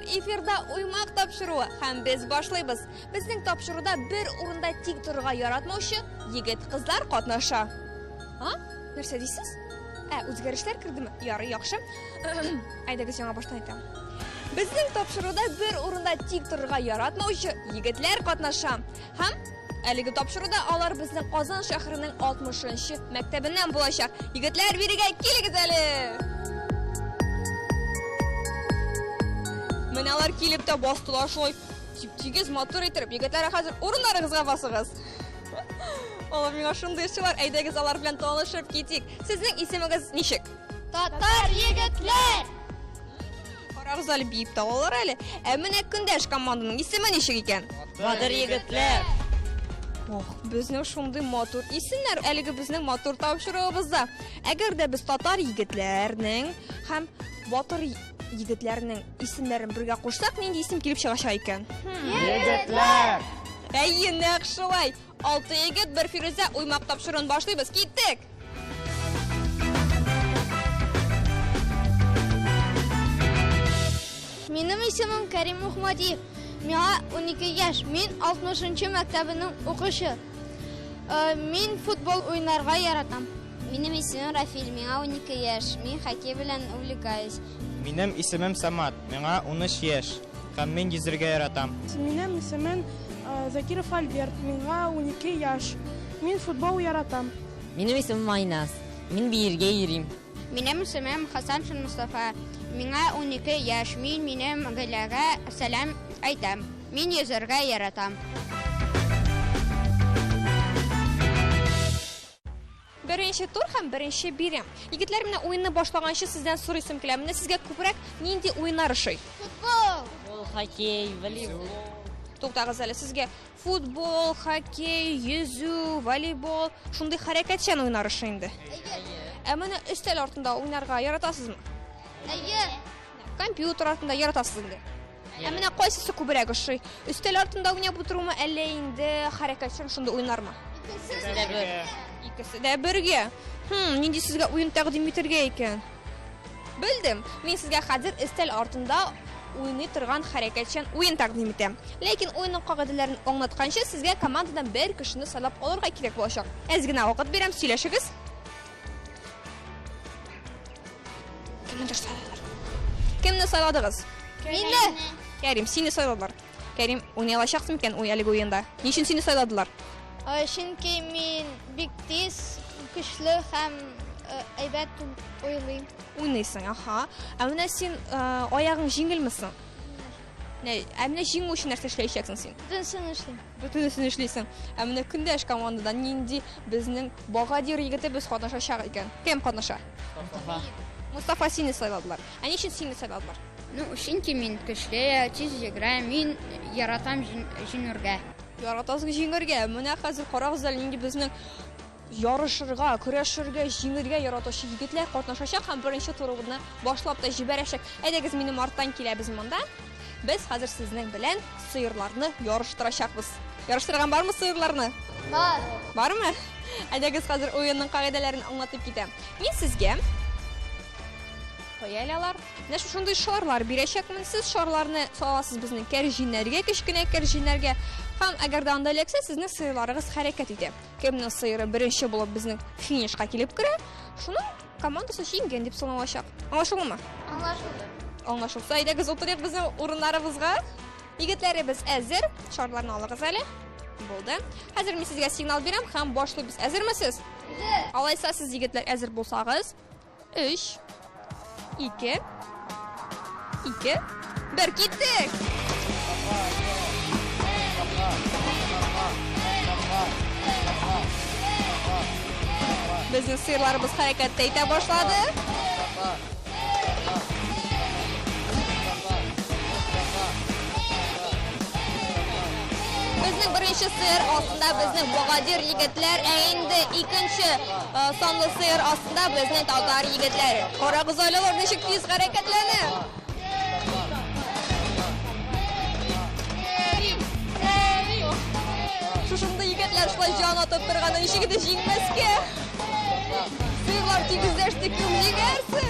Эфирда уймак тапшыруы һәм без башлыйбыз. Безнең тапшыруда бер урында тик торырга яратмаучы егет кызлар катнаша. Нәрсә дисез? Үзгәрешләр кирдеме? Ярый, яхшы. Әйдәгез яңа баштан әйтәм. Безнең тапшыруда бер урында тик торырга яратмаучы егетләр катнаша. Һәм әлеге тапшыруда алар безнең Казан шәһәренең 60-нчы мәктәбеннән булачак. Егетләр, бирегә килегез әле. Менә алар килеп тә бастылар шулай. Тигез мотор итеп, егетләр хәзер урыннарыгызга басыгыз. Алар миңа шундый эшләр, әйдәгез алар белән танышып китик. Сезнең исемегез ничек? Татар егетләр. Карагыз әле биеп тә алар әле. Менә көндәш команданың исеме ничек икән? Татар егетләр. Безнең шундый мотор исемнәр әлеге безнең мотор тапшыруыбызда. Әгәр дә без татар егетләрнең һәм батыр егетләрнең исемнәрен бергә кушсак, нинди исем килеп чыгачак икән? Егетләр. Әйе, нәкъ шулай. 6 егет, бер Фирүзә уймак тапшыруын башлыйбыз. Киттек. Минем исемем Кәрим Мухмадиев. Миңа 12 яшь. Мин 60-нчы мәктәбенең укучы. Мин футбол уйнарга яратам. Минем исемем Рафил. Миңа 12 яшь. Мин хоккей белән увлекаюсь. Минем исемем Самат. Миңа 13 яшь. Һәм мин йөзәргә яратам. Минем исемем Закиров Альберт. Миңа 12 яшь. Мин футбол яратам. Минем исемем Айнас. Мин биергә йөрим. Минем исемем Хасан Мустафа. Миңа 12 яшь. Мин минем гаиләгә сәлам әйтәм. Мин йөзәргә яратам. Беренче тур һәм беренче бирем. Егетләр, менә уенны башлаганчы сездән сорыйсым килә. Менә сезгә күбрәк нинди уеннар ошый? Футбол. Хоккей, волейбол. Туктагыз әле, сезгә футбол, хоккей, йөзү, волейбол, шундый хәрәкәтчән уеннар ошый инде. Менә өстәл артында уйнарга яратасызмы? Әйе. Компьютер артында яратасыз инде. Менә кайсысы күбрәк ошый? Өстәл артында уйнап утырумы, әллә инде хәрәкәтчән шундый уйнармы? Икесе дә бергә. Нинди сезгә уен тәкъдим итәргә икән? Белдем. Мин сезгә хәзер өстәл артында уйный торган хәрәкәтчән уен тәкъдим итәм. Ләкин уенның кагыйдәләрен аңлатканчы сезгә командадан бер кешене сайлап алырга кирәк булачак. Әз генә вакыт бирәм, сөйләшегез. Кемне сайладыгыз? Мине. Кәрим, сине сайладылар. Кәрим, уйный алачаксың икән әлеге уенда? Ничек сине сайладылар? Чөнки мин бик тиз, көчле һәм әйбәт уйлыйм. Уйныйсың, аха. Менә син аягың җиңелмесең? Менә җиңү өчен нәрсә эшләячәксең син? Бөтенсен эшлим. Бөтенесен эшлисең. Менә көндәш командада нинди безнең Багадир егетебез катнашачак икән? Кем катнаша? Мустафа сине сайладылар. Ничек сине сайладылар? Чөнки мин көчле, тиз йөгерәм, мин яратам җиңәргә. Яратасың җиңәргә. Менә хәзер карагыз әле, нинди безнең ярышырга, көрәшергә, җиңәргә яратучы егетләр катнашачак һәм беренче турыбызны башлап та җибәрәчәк. Әйдәгез, минем арттан киләбез монда. Без хәзер сезнең белән сыерларны ярыштырачакбыз. Ярыштырган бармы сыерларны? Бар. Бармы? Әйдәгез, хәзер уенның кагыйдәләрен аңлатып китәм. Мин сезгә Коялалар, менә шундый шарлар бирәчәкмен. Сез шарларны саласыз безнең кәрҗиннәргә, кечкенә кәрҗиннәргә. Һәм әгәр дә анда эләксә, сезнең сыерларыгыз хәрәкәт итә. Кемнең сыеры беренче булып безнең финишка килеп керә, шуның командасы җиңгән дип саналачак. Аңлашылдымы? Аңлашылды. Аңлашылса, әйдәгез утырыйк безнең урыннарыбызга. Егетләребез әзер, шарларны алыгыз әле. Булды. Хәзер мин сезгә сигнал бирәм һәм башлыйбыз. Әзермесез? Алайса, сез егетләр әзер булсагыз, 3 2 1 киттек! Безнең сыерларыбыз хәрәкәттә итә башлады. bizning birinchi sir ostida bizning Bogadir yigitlar, endi ikkinchi sonli sir ostida bizning Tavtar yigitlari. Qora g'izoylar nechik tez harakatlanadi. Shunda yigitlar shular jon otib turganda eshigida jingmasga. Sirlar tegizlashdi kim yegarsin?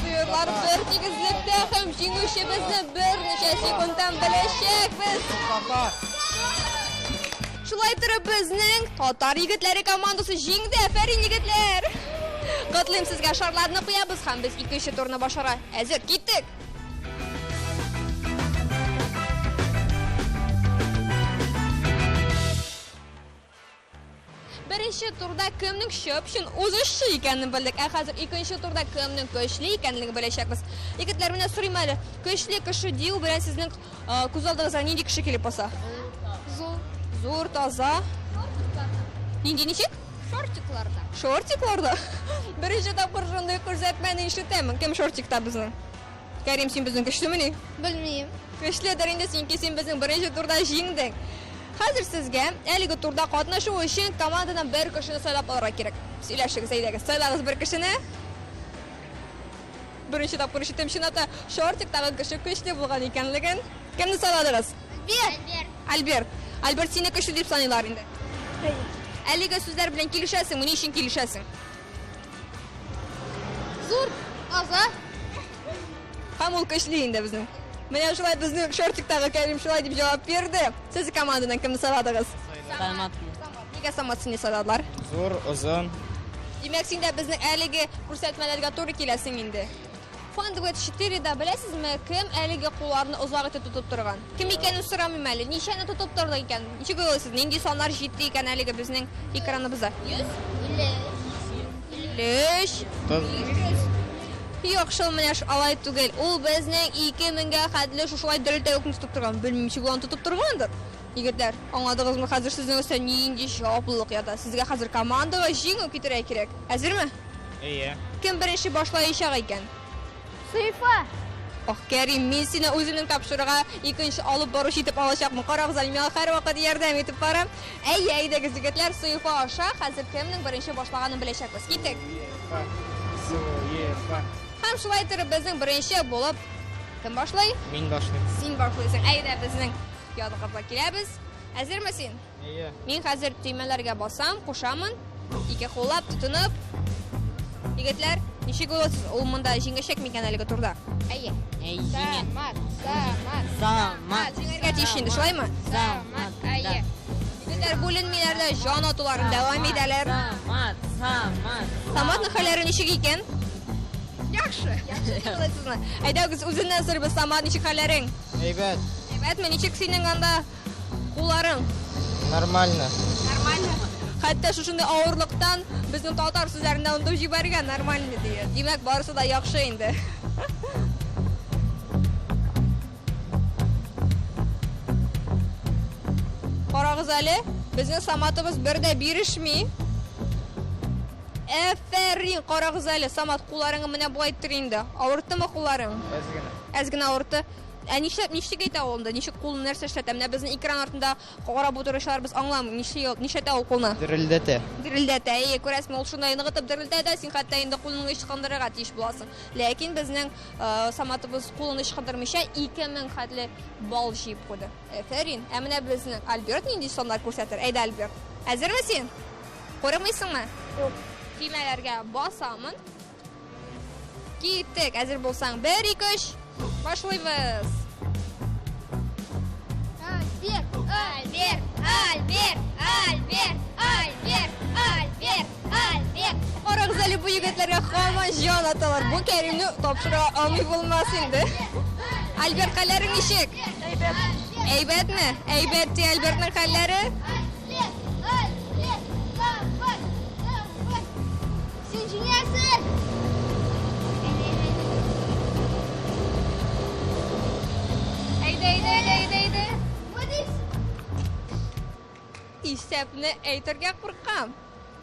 Sirlar bir tegizlikda ham jingishimizni bir necha sekunddan bilishakmiz. Shulay turib bizning Tatar yigitlari komandasi jingdi. Afarin yigitlar. Qatlim sizga sharlarni qo'yamiz ham biz ikkinchi turni boshqara. Hozir ketdik. Birinchi turda kimning shop-shin o'zishi ekanini bildik. Hozir ikkinchi turda kimning kuchli ekanligini bilishamiz. Yigitlar meni so'rayman, kuchli kishi diu bilan sizning ko'z oldingizga nechta kishi kelib qolsa? Zo'r toza. Nechik? Shortiklarda. Birinchi topqir shunday ko'rsatmani eshitaman. Kim shortikda bizni? Karim, sen bizning kuchlimini? Bilmayman. Kuchlidir endi sen bizning birinchi turda jingding. Hozir sizga haligi turda qatnashuv uchun komandadan bir kishini saylab olish kerak. Silashingiz aytasiz, saylaysiz bir kishini. Birinchi topqir eshitdim, shunata shortikdagi kishi kuchli bo'lgan ekanligin. Kimni sayladingiz? Albert. Albert seni kuchli deb sanaylar endi. Aliga so'zlar bilan kelishasizmi? Nima uchun kelishasiz? Zo'r, oza. Hamul kuchli endi bizning. Mana shulay bizni shortikdagi Karim shulay deb javob berdi. Siz komandadan kimni sayladingiz? Samat. Nega Samatni sayladilar? Zo'r, uzun. Demak, senda bizning haligi ko'rsatmalarga to'g'ri kelasing endi. Fondwet 4 da bilasizmi, kim haligi qo'llarni uzoqda tutib turgan? Kim ekanini so'ramayman, nechani tutib turdi ekan? Necha o'ylaysiz? Nega sonlar 7 ekan haligi bizning ekranimizda? 100 Yo'q, shu mana shu alay tugel. U bizning 2000 ga hadli shulay dilda yo'qni tutib turgan. Bilmayman, qon tutib turgandir. Yigitlar, anladingizmi? Hozir sizning o'zingizga neyingi shopliq yoda. Sizga hozir komanda va jing o'tira kerak. Hozirmi? Iya. Kim birinchi boshlayshi ekan? Sayfa. Oh, Karim, men seni o'zimning topshirig'iga ikkinchi olib borish etib olishaqman. Qarog'izlar, men har vaqt yordam etib boram. Aydagi yigitlar, Sayfa osha, hozir kimning birinchi boshlaganini bilishamiz. Ketdik. Sayfa. Ham shulay turib bizning birinchi bo'lib kim boshlaydi? Men boshlayman. Sen boshlaysan. Ayda bizning yodg'orga kelamiz. Hozirmi sen? Iya. Men hozir temalarga bosam, qo'shaman. Ikki qo'llab tutunib. Yigitlar, nechta bo'lasiz? U menda jingashak ekanligi turda. Ayya. Samat. Samat. Jinglarga teshindi, shulaymi? Samat. Ayya. Yigitlar, bo'linmalarda jon otulari davom etadilar. Samat. Samatning hollari nechta ekan? Yaxshi. Qilasizmi? Aydagiz o'zingdan so'rab, Samat nechta hollaring? Aybat. Aytma, nechta sening ganda qo'llaring? Normalno. Hatto shunday og'irlikdan bizning Tatar so'zlaridan unutib yuborgan normalni deydi. Demak, borsa-da yaxshi endi. Qorag'izali, bizning Samatimiz birda berishmi? Aferin Qorag'izali, Samat qo'llaringni mana bu ayttiringda. Og'ritdimi qo'llaring? Ozgina og'ritdi. Nechta ayta oldi? Nechta qo'lni narsa ishlatam? Bizning ekran ortida qarab o'tirishlar biz anglamaymiz. Nechta qo'lni? Dirildata. Ko'rasizmi, u shunday nig'itib dirildata, sen hatto endi qo'lni ishqandirga tish bo'lasan. Lekin bizning Samatimiz qo'lni ishqandirmisha 2000 xatli bol yeb qo'ydi. Aferin. Amina bizning Albert nechta sonlar ko'rsatar? Ayda Albert. Hozirmi sen? Ko'rmaysanmi? Yo'q. Temalarga bosaman. Ketdik. Hozir bo'lsang 1 2 3 boshlaymiz. Albert. Qorag'izali bu yigitlarga hamon jon otalar. Bu Karimni topshira olmay bo'lmas endi. Albert qallaring eshik. Aybatmi? Aybatdi Albertning qallari. Sen jingyarsan. Isapni aytirga qo'rqam.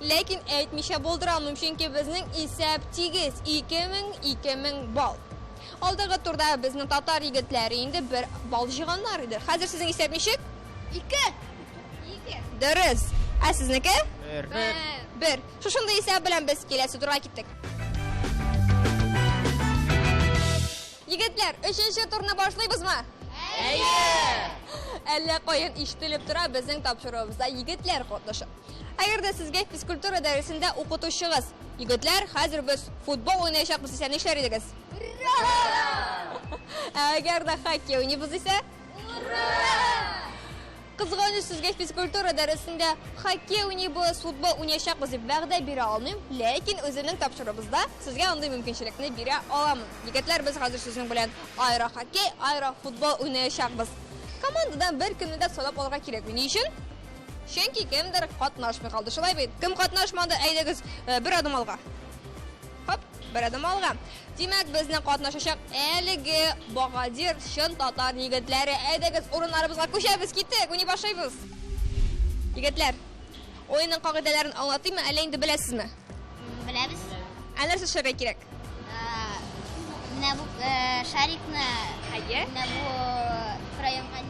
Lekin aytmishә булдырамын, чөнки безнең исәп тигез 2000 балл. Алдагы турда безнең татар егетләре инде 1 балл җыйганнар иде. Хәзер сезнең исәп ничек? 2. Дөрес. Ә сезнеке? 1. 1. Шушындай исәп белән без киләсе турга киттек. Егетләр, 3нче турны башлыйбызмы? Әллә каян ишетелеп тора безнең тапшыруыбызда егетләр катнаша. Әгәр дә сезгә физкультура дәресендә укытучыгыз, егетләр, хәзер без футбол уйнаячакбыз дисә нишләр идегез? Ура! Әгәр дә хоккей уйныйбыз дисә? Кызганыч, сезгә физкультура дәресендә хоккей уйныйбыз, футбол уйнаячакбыз дип вәгъдә бирә алмыйм, ләкин үземнең тапшыруыбызда сезгә андый мөмкинчелекне бирә аламын. Егетләр, без хәзер сезнең белән аэро хоккей, аэро футбол уйнаячакбыз. Командадан бер көнне дә сайлап алырга кирәк. Ни өчен? Чөнки кемдер катнашмый калды. Шулай бит. Кем катнашмады? Әйдәгез, бер адым алга. Хоп, бер адым алга. Димәк, безнең катнашачак әлеге Багадир чын татар егетләре. Әйдәгез, урыннарыбызга күчәбез, киттек, уйный башлыйбыз. Егетләр, oyunның кагыйдәләрен аңлатыйммы, әллә инде беләсезме? Беләбез. Нәрсә эшләргә кирәк? Менә бу шарикны, Әйе. менә бу районга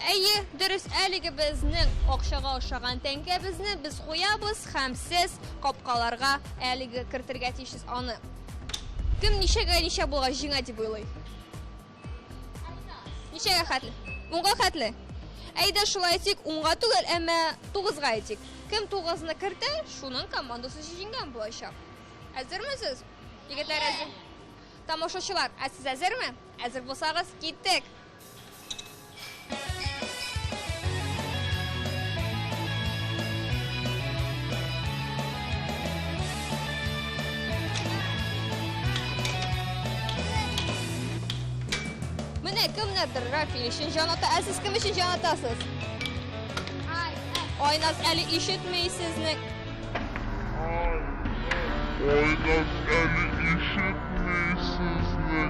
Әйе, дөрес, әлеге безнең акчага охшаган тәңкәбезне без куябыз һәм сез капкаларга әлеге кертергә тиешсез аны. Кем ничә булга җиңә дип уйлый? Ничәгә хәтле? 10-га хәтле. Әйдә шулай тик 10-га түгел, әмма 9-га әйтик. Кем 9-ны кертә, шуның командасы җиңгән булачак. Әзермесез? Егетләр, әзер. Тамашачылар, сез әзерме? Әзер булсагыз, киттек. Менә кемнәрдер Рафил өчен җан ата, сез кем өчен җан атасыз? Айназ, әле ишетмәйсезме? Айназ, әле ишетмәйсезме?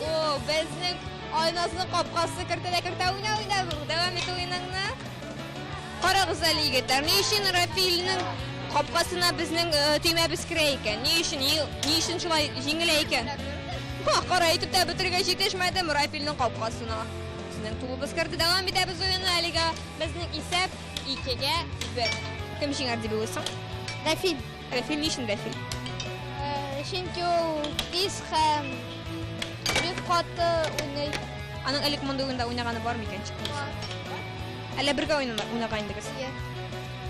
О, безнең Айназның капкасы кертә уйна, дәвам ит уйныңны. Карагыз әле егетләр, ни өчен Рафилнең капкасына безнең төймәбез керә икән? Ни өчен шулай җиңелә икән? Кара, әйтеп тә бетергә җитешмәдем Рафилнең капкасына. Безнең тубыбыз керде, дәвам итәбез уйынны әлегә. Безнең исәп 2-гә 1. Кем җиңәр дип уйлыйсың? Рафил. Рафил ни өчен Рафил? Чөнки ул тиз һәм бик каты уйный. Аның әле команда уенда уйнаганы бар микән? Әллә бергә уйнаган идегез?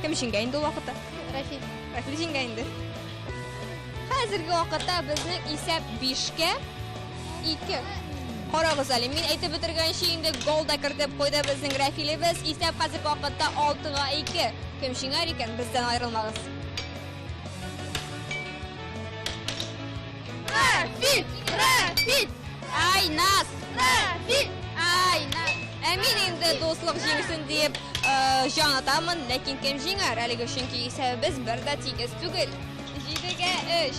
Кем җиңгән инде ул вакытта? Рафил. Рафил җиңгән инде. Хәзерге вакытта безнең исәп 5-гә 2. Карагыз әле, мин әйтеп бетергәнче инде гол да кертеп куйды безнең Рафилебез. Исәп хәзерге вакытта 6-га 2. Кем җиңәр икән? Бездән аерылмагыз. Рафил. Айназ! Рафил. Айназ! Мин инде дуслык җиңсен дип җан атамын, ләкин кем җиңәр? Әлеге чөнки исәбебез бер дә тигез түгел. 7-гә 3.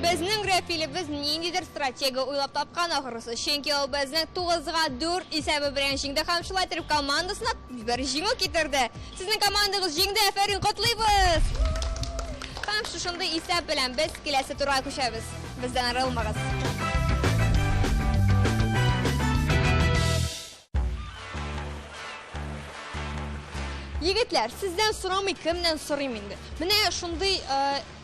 Безнең Рафилебез ниндидер стратегия уйлап тапкан ахырысы. Чөнки ул безнең 9-га 4 исәбе белән җиңде һәм шулай итеп командасына бер җиңү китерде. Сезнең командагыз җиңде, афәрин, котлыйбыз. Һәм шушындай исәп белән без киләсе турга күчәбез. Бездән аерылмагыз. Егетләр, сездән сорамый, кемнән сорыйм инде. Менә шундый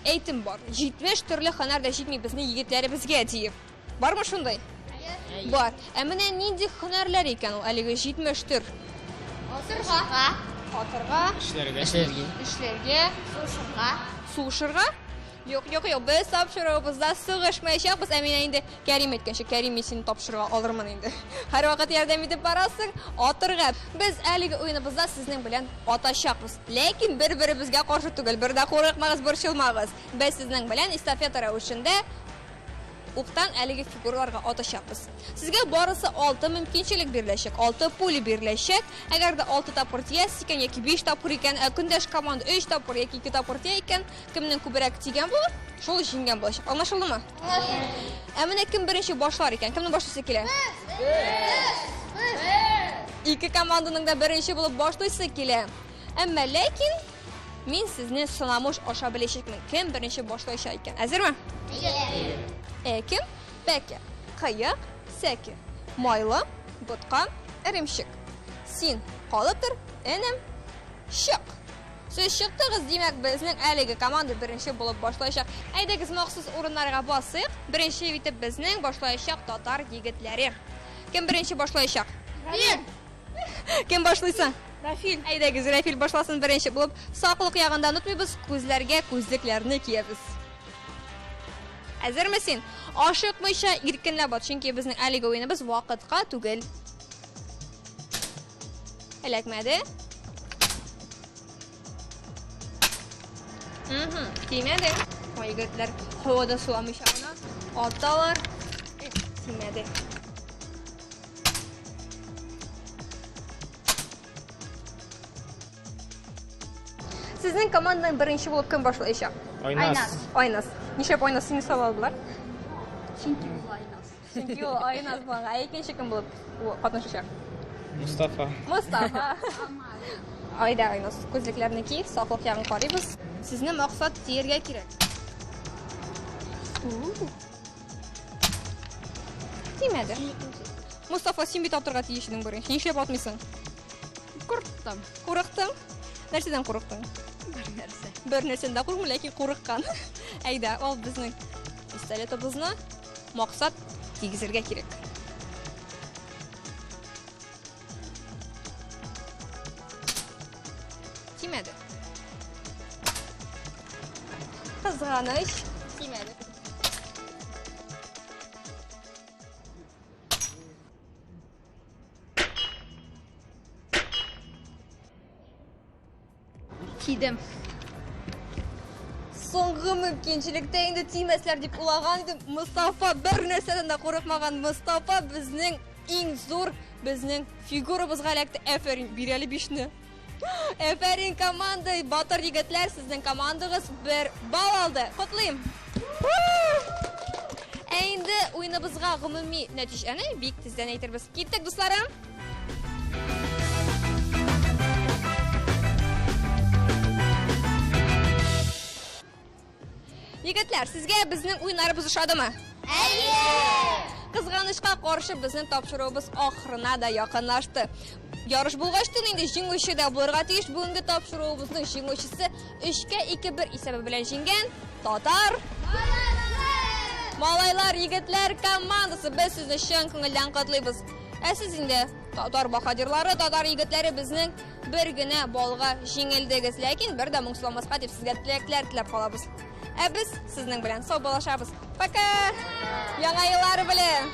әйтем бар. 70 төрле һөнәр дә җитми безнең егетләребезгә диеп. Бармы шундай? Бар. Ә менә нинди һөнәрләр икән ул әлеге 70 төр? Атырга, эшләргә, сушырга. Юк, без тапшыруыбызда сыгышмаячакбыз. Ә мин инде Кәрим әйткәнчә, Кәрим син тапшырырга алырмын инде. Һәр вакыт ярдәм итеп барасың, атырга. Без әлеге уеныбызда сезнең белән атачакбыз. Ләкин бер-беребезгә каршы түгел, бер дә курыкмагыз, борчылмагыз. Без сезнең белән эстафета рәвешендә o'qdan әлеге figuralarga atashamiz. Sizga barisi 6 mumkinchilik berilacak, 6 puli berilacak. Agarda 6 tapir tiyasiz ekan yoki 5 tapir ekan, kundosh komanda 3 tapir yoki 2 tapir tiya ekan, kimning ko'proq tigan bo'lar, shol jinggan bo'lacak. Anlaşıldimi? Amina kim birinchi boshlar ekan? Kimni boshlasa kerak? Ikki komandaning da birinchi bo'lib boshlaysa kerak. Ammo lekin men sizni sinamosh osha bilishimni kim birinchi boshlayshi ekan. Hazırmi? Ekin, peki, qayiq, seki, mayli, butqan, irimshik. Sen qolib tur, enim, shiq. Siz shiqdingiz, demak bizning haligi komanda birinchi bo'lib boshlayshaq. Aydagiz maxsus o'rinlarga bossak, birinchi bitib bizning boshlayshaq tatar yigitlari. Kim birinchi boshlayshaq? Rafil. Kim boshlaysa? Rafil. Aydagiz Rafil boshlasin birinchi bo'lib. Sog'liq yog'idan unutmaymiz, ko'zlarga ko'zliklarni kiyamiz. Hazırmısın? Aşıqmışa irkinlab ot, chunki bizning haligi o'yinimiz vaqtga tugul. Elakmadi? Tiymadi. Yigitlar havoda suv amishani otdalar. Tiymadi. Sizning komandaning birinchi bo'lib kim boshlayshi? Oynas. Nishab Oynasni savol bilar? Chunki u Oynas bo'lgan. Ikkinchi kim bo'lib qatnashishar? Mustafa. Oyda Oynas ko'zliklarni kiyib, sog'liq yog'ini qaraymiz. Sizni maqsad yerga kerak. Tiymadi. Mustafa, sen bitta o'tirga tiyishing birinchi. Nishab otmaysan? Qo'rqdim. Narsadan qo'rqding? Bir narsadan qo'rqdim, lekin qo'rqqan. Ayda, ol bizning pistoletimizni maqsad tegizirga kerak. Tiymadi. Qizg'anish tiymadi. Tiydim. So'nggi mumkinchilikda endi tiymaslar deb ulag'an edim. Mustafa bir narsadan da qo'rqmagan. Mustafa bizning eng zo'r, bizning figuramizga alakda. Aferin, berali 5ni. Aferin komanda, botir yigitlar, sizning komandangiz 1 ball oldi. Qutlayim. Endi o'yinimizga umumiy natijani bek tezdan aytamiz. Ketdik do'stlarim. Yigitlar, sizga bizning o'yinlarimiz yoqadimi? Qizg'anishga qarshi bizning topshirig'imiz oxirina da yaqinlashdi. Yarış bo'lg'achdan endi jinguvchida bo'lirga tegish. Bugungi topshirig'imizning jinguvchisi 3-2-1 hisobi bilan jinggan Tatar Malaylar yigitlar komandasi. Biz sizni shan ko'ngildan qutlaymiz. Siz endi Tatar bahodirlari, Tatar yigitlari bizning birgina bolga jingildingiz, lekin birda mungsulamazqa deb sizga tilaklar tilab qolamiz. Biz sizning bilan sog' bo'lishamiz. Paka! Yangi yillar bilan.